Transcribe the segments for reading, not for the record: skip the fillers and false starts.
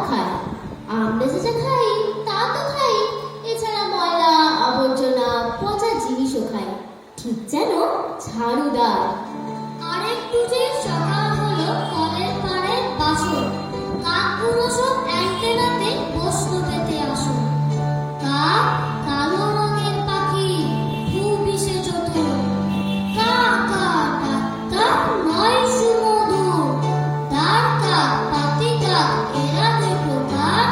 খায়। আমরা যেটা খাই তা তো খাই, এছাড়া ময়লা আবর্জনা পচা জিনিসও খাই, ঠিক যেন ঝাড়ুদার। আরেকটু যে সকাল হলো কলের পাড়ের বাসন, কাকগুলো সব অ্যান্টেনাতে প্রশ্ন পেতে আসো। কাক কালো রঙের পাখি, খুবই সে চতুর। কাক কাক পাত্তা নয় সুমধুর, তার কাক পাতি কাক এরা দুই প্রকার,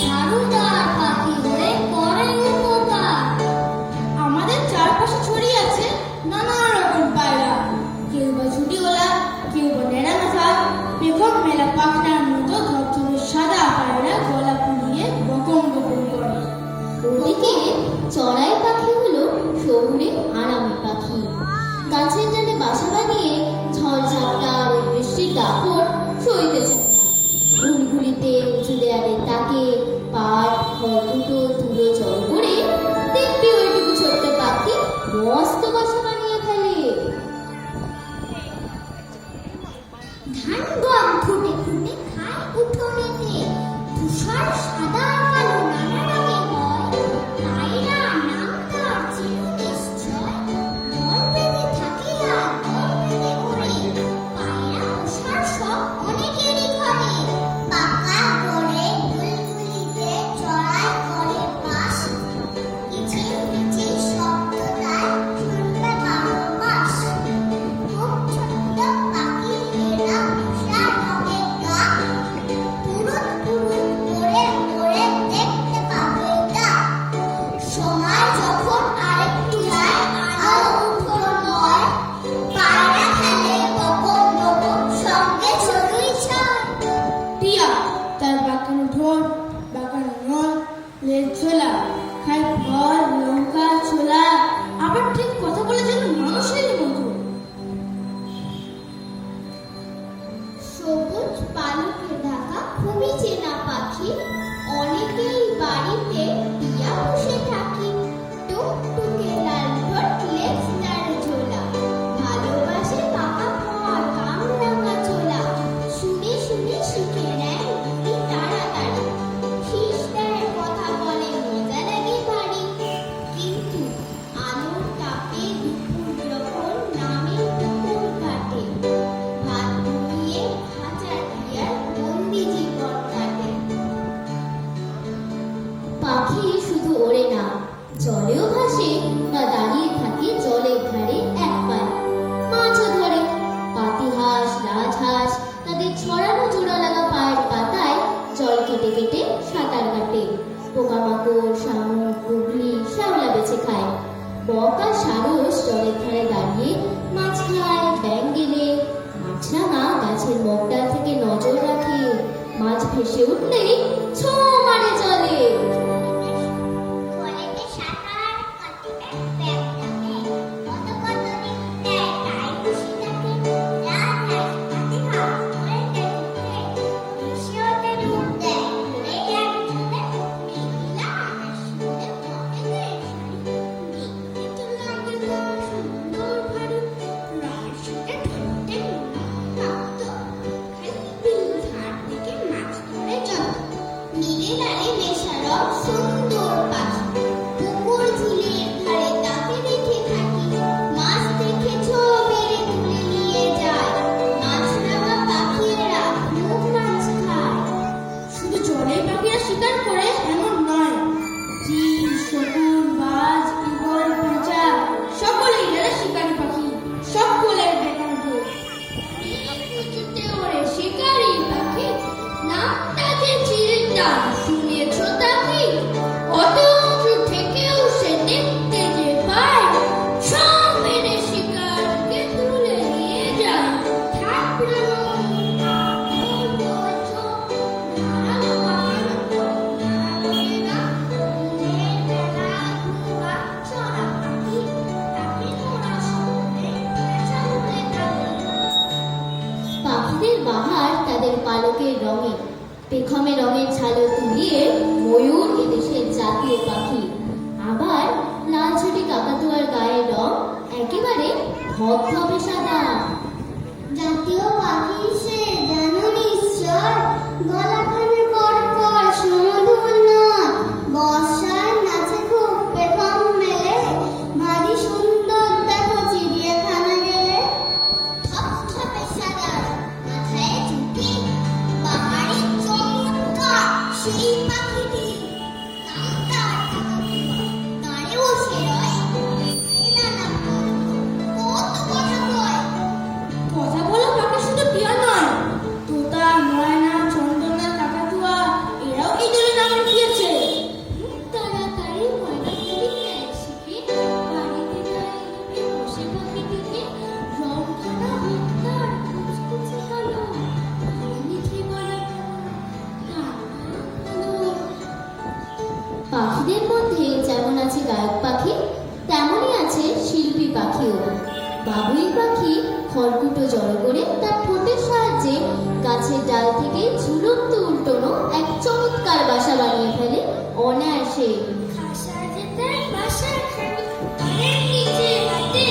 ঝাড়ুদার পাখি হয়ে করে উপকার। আমাদের চারপাশে ছড়িয়ে আছে নানা রকম পায়রা, কেউ বা ঝুটিওয়ালা, কেউ বা নেড়া মাথা, পেখম মেলা পাখনার মতো ধবধবে সাদা পায়রা গলা ফুলিয়ে বকম বকম করে। ওদিকে চড়াই পাখি হলো শহুরে আরামের পাখি। গাছের ডালে বাসা বানিয়ে ঝড় ঝাপটা ও বৃষ্টির দাপট সইতে চায় না। ঘুলঘুলিতে উঁচু দেয়ালের তাকে পাট খড়কুটো ধুলো জল করে দেখবি ওইটুকু ছোট্ট পাখি মস্ত বাসা বানিয়ে ফেলে। ধান গম ফুটে ফুটে খায় উঠোনেতে, তুষার সাদা কালো নানা রঙে হয়। পায়রা নাম তার চির নিশ্চয়, দল বেঁধে থাকে আর দল বেঁধে ওড়ে। পায়রা পোষার শখ অনেকেরই ঘরে, পাকা করে বুলবুলিতে চড়াই করে বাস। কিচির মিচির শব্দ তার শুনবে 12 মাস। খুব ছোট্ট পাখি এরা পোষার রঙের গা, পুরুত পুরুত করে করে দেখতে পাবে তা। সময় যখন আরেকটু যায় আলো উঠোন নয়, পায়রা খেলে বকম বকম সঙ্গে চড়ুই ছয়। টিয়া তার বাঁকানো ঠোঁট, বাঁকানো নখ, লেজ ঝোলা, খায় ফল লঙ্কা ছোলা, আবার ঠিক কথা বলে যেন মানুষের মতো। সবুজ পালকে ঢাকা খুবই চেনা পাখি, অনেকেই বাড়িতে টিয়া বসে থাকি। টুকটুকে লাল ঠোঁট, লেজ তার ঝোলা, ভালোবাসে পাকা ফল কামরাঙা ছোলা। শুনে শুনে শিখে নেয় বুদ্ধি তাড়াতাড়ি, শীষ দেয় কথা বলে মজা লাগে ভারী। কিন্তু আলোর তাপে দুপুর যখন নামে পুকুর কাটে, ভাত পুড়িয়ে খাঁচার টিয়ার বন্দি জীবন কাটে। পাখি শুধু ওড়ে না, জলেও ভাসে বা দাঁড়িয়ে থাকে জলের ধারে এক পায়ে। মাছও ধরে। পাতিহাঁস রাজহাঁস তাদের ছড়ানো জোড়া লাগা পায়ের পাতায় জল কেটে কেটে সাঁতার কাটে। পোকামাকড় শামুক গুগলি শ্যাওলা বেছে খায়। বক আর সারস জলের ধারে দাঁড়িয়ে মাছ খায় ব্যাঙ গেলে। মাছরাঙা গাছের মগডাল থেকে নজর রাখে, মাছ ভেসে উঠলেই ছো মারে জলে। কলেতে সাঁতার কাটে ব্যাগ থাকে, কত কত ডিম দেয় তাই খুশি থাকে। রাজহাঁস পাতিহাঁস ওড়ে দেখতে, ভেসে ওঠে ডুব দেয় ঘুরে যায় পিছনে। মেঘলা আকাশ শুনে পথে দেয় সারি, দেখতে তো লাগে তার সুন্দর ভারী। রঙের সাথে ধরতে মন থাকতো, খালি বিল ধার থেকে মাছ ধরে চলত। নীলে লালে মেশারব সুন্দর পাখি, পুকুর ঝিলের ধারে তাকে দেখে থাকি। মাছ দেখে ছো মেরে তুলে নিয়ে যায়, মাছরাঙা পাখিরা খুব মাছ খায়। শুধু জলের পাখিরা শিকার করে এমন নয়, চিল শকুন বাজ ঈগল পেঁচা সকলেই এরা শিকারী পাখি, সকলের বেকার ঠোঁট। উঁচুতে ওড়ে শিকারি পাখি, নামটা যে চিলটা, শুনেছো তা কি? অত উঁচু থেকেও সে দেখতে যে পায়, সব মেরে শিকারকে তুলে নিয়ে যায়। থাকলো না বলছো, ধারালো বাগানো তো নাড়াবে না। দিনের বেলা ঘুমা চড়া পাখি, তাকে মোরা শুনলে পেঁচা বলে ডাকে। পাখিদের বাহার তাদের পালকের রঙে। পেখমে রঙের ছালো তুলিয়ে ময়ূর এদেশের জাতীয় পাখি। আবার লাল ছুটি কাকাতুয়ার গায়ের রং একেবারে ধবধবে সাদা। জাতীয় পাখি সে জানো নিশ্চয়, গলাখানে করবে পাখিদের মধ্যে যেমন আছে গায়ক পাখি, তেমনই আছে শিল্পী পাখিও। বাবুই পাখি খড়কুটো জড়ো করে তার ঠোঁটের সাহায্যে গাছের ডাল থেকে ঝুলন্ত উল্টোনো এক চমৎকার বাসা বানিয়ে ফেলে অনায়াসে। খাসা যেতে বাসা খানি ঘরের নিচে হাতে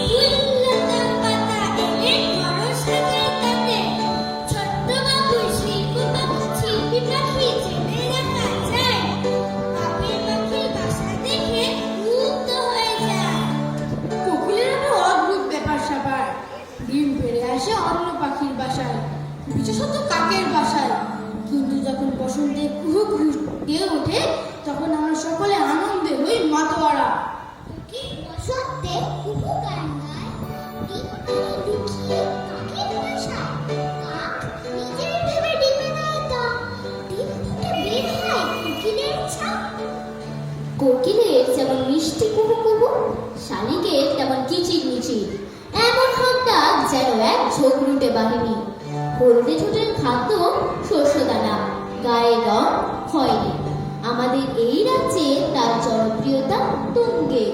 ফুললতা পাতা এনে ঘর সাজায় তাতে ছোট্ট বাবু শিল্পী পাখি জেনে রাখা যায় বাবুই পাখির বাসা দেখে মুগ্ধ হয়ে যায়। কোকিলের একটা অদ্ভুত ব্যাপার স্যাপার, ডিম পেড়ে আসে অন্য পাখির বাসায়, বিশেষত কাকের বাসায়। কিন্তু যখন বসন্তে কুহু কুহু দিয়ে ওঠে তখন আমরা সকলে আনন্দে হই মাতোয়ারা। কি বসন্তে কুকু গান গায় ডিম পেড়ে লুকিয়ে কাকের বাসায় কাক নিজের ভেবে ডিমে দেয় তা ডিম ফুটে বের হয় কোকিলের ছাপ। কোকিলের যেমন মিষ্টি কুহু কুহু, শালিকের তেমন কিচির মিচির। এমন হাতটা যেন এক ঝোঁকরুটে বাহিনী। হলদে ঠোঁটের খাদ্য শস্যদানা, গায়ের রং খয়েরি। আমাদের এই রাজ্যে তার জনপ্রিয়তা তুঙ্গে।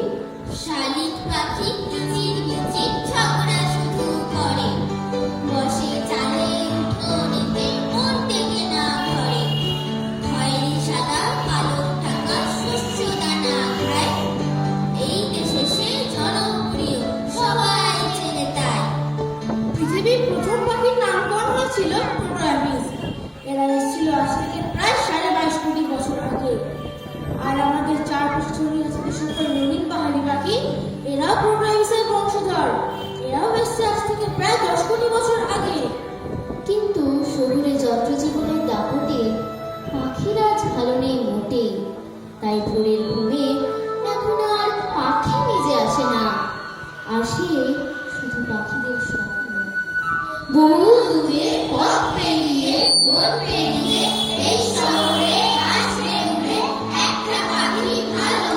শালিক পাখি কিচির মিচির ঝগড়া শুধু করে বসে চালে উঠোনেতে মন টেকে না ঘরে খয়েরি সাদা পালক ঢাকা শস্য দানা খায় এই দেশে সে জনপ্রিয় সবাই চেনে তাই। পৃথিবীর প্রথম পাখির নামকরণ হয়েছিল প্রোটোয়ামিস। এরা এসেছিল আজ থেকে প্রায় 22.5 কোটি বছর আগে। আর আমাদের চারপাশে ছড়িয়ে আছে যে সকল রঙিন পাহাড়ি পাখি, এরাও প্রোটোয়ামিসের বংশধর। এরাও এসেছে আজ থেকে প্রায় 10 কোটি বছর আগে। কিন্তু শহুরে যন্ত্রজীবনের দাপটে পাখিরা আজ ভালো নেই মোটেই। তাই ভোরের ঘুমে এখন আর পাখি নিজে আসে না, আসে শুধু পাখিদের স্বপ্ন। বহু দূরে পথ পেরিয়ে ভোর পেরিয়ে এই শহরে আসবে উড়ে একটা পাখি ভালো।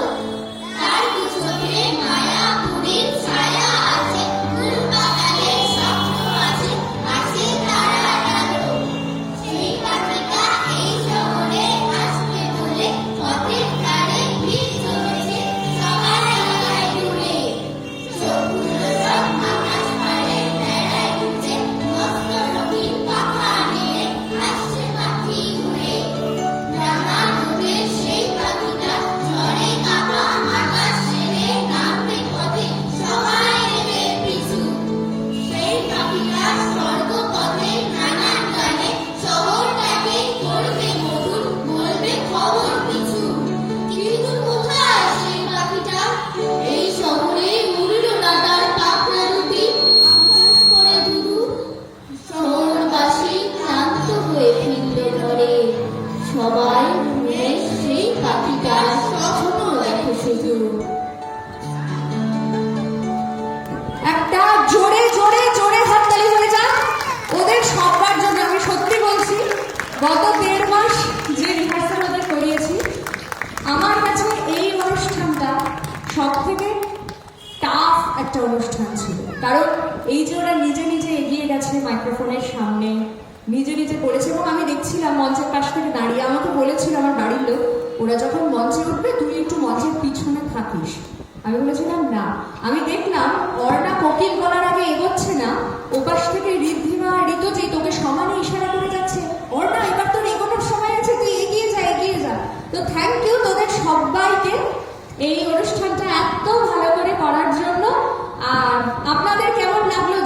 তার দু চোখে মায়াপুরীর ছায়া আছে, ফুল বাগানের স্বপ্ন আছে, আছে তারার আলো। সেই পাখিটা এই শহরে আসবে বলে পথের ধারে ভিড় জমেছে সবার আগায় ঘুরে। চোখগুলো সব আকাশ পাড়ে বেড়ায় ঘুরছে, মস্ত রঙিন পাখা নিয়ে আসছে পাখি উড়ে। রাঙা রঙের সেই পাখিটা ঝড়ে কাঁপা আকাশ ছেড়ে নামবে পথে সবাই নেবে পিছু। সেই পাখিটা স্বর্গপথে নানান গানে শহরটাকে করবে মধুর, বলবে খবর পিছু। কিন্তু কোথায় সেই পাখিটা? এই শহরে উড়ল না তার পাখনা দুটি, আকাশ করে ধুধু। শহরবাসী ক্লান্ত হয়ে ফিরল ঘরে, সবাই ঘুরে সেই পাখিটার স্বপ্ন দেখে শুধু। একটা জোরে জোরে জোরে হাততালি হয়ে যাক ওদের সবার জন্য। আমি সত্যি বলছি, গত 1.5 মাস যে রিহার্সাল ওদের করিয়েছি, আমার কাছে এই অনুষ্ঠানটা সব থেকে টাফ একটা অনুষ্ঠান ছিল। কারণ এই যে ওরা নিজে নিজে এগিয়ে গেছে মাইক্রোফোনের সামনে, নিজে নিজে করেছে। এবং আমি দেখছিলাম মঞ্চের পাশ থেকে দাঁড়িয়ে, আমাকে বলেছিল আমার বাড়ির লোক, ওরা যখন মঞ্চে উঠবে তুই একটু মঞ্চের পিছনে থাকিস। আমি বলেছিলাম না। আমি দেখলাম অর্ণা কোকিল বলার আগে এগোচ্ছে না, ওপাশ থেকে ঋদ্ধিমা ঋতুজি তোকে সমানে ইশারা করে যাচ্ছে, অর্ণা এবার তোর এগোনোর সময় আছে, তুই এগিয়ে যা এগিয়ে যা। তো থ্যাংক ইউ তোদের সবাইকে এই অনুষ্ঠানটা এত ভালো করে করার জন্য। আর আপনাদের কেমন লাগলো